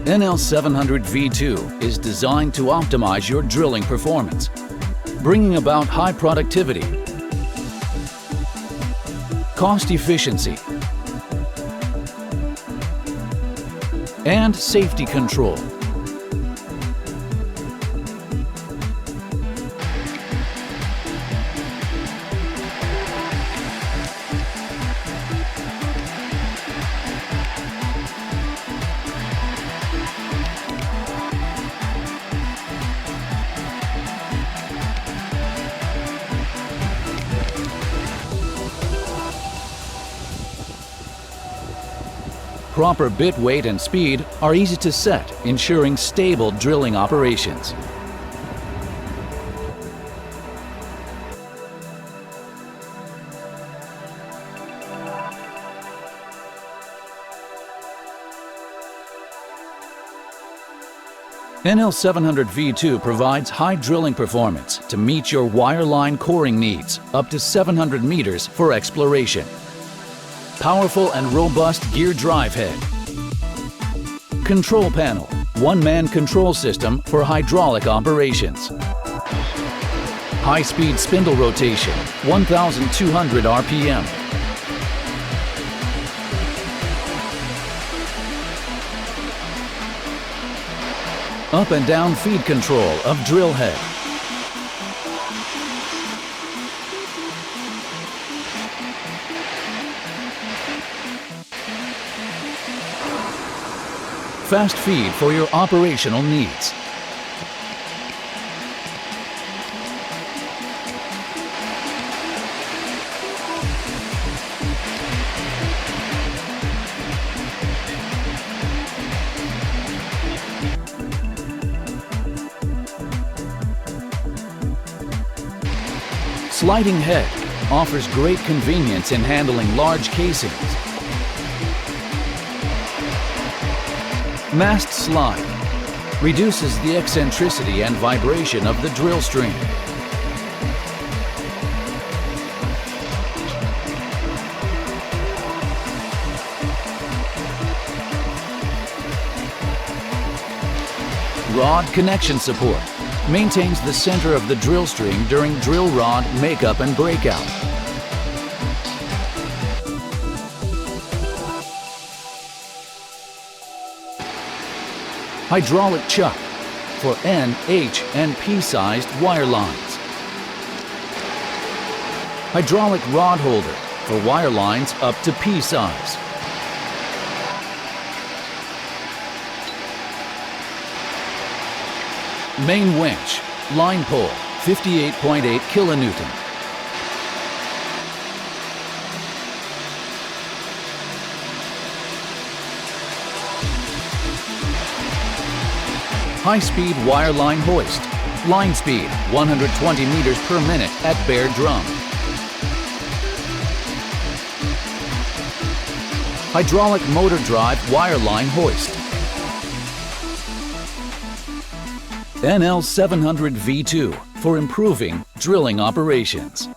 NL-700-V2 is designed to optimize your drilling performance, bringing about high productivity, cost efficiency, and safety control. Proper bit weight and speed are easy to set, ensuring stable drilling operations. NL-700-V2 provides high drilling performance to meet your wireline coring needs, up to 700 meters for exploration. Powerful and robust gear drive head. Control panel, one-man control system for hydraulic operations. High-speed spindle rotation, 1,200 RPM. Up and down feed control of drill head. Fast feed for your operational needs. Sliding head offers great convenience in handling large casings. Mast slide reduces the eccentricity and vibration of the drill string. Rod connection support maintains the center of the drill string during drill rod makeup and breakout. Hydraulic chuck for N, H, and P-sized wire lines. Hydraulic rod holder for wire lines up to P size. Main winch, line pull, 58.8 kilonewton. High-speed wireline hoist. Line speed, 120 meters per minute at bare drum. Hydraulic motor drive wireline hoist. NL-700-V2 for improving drilling operations.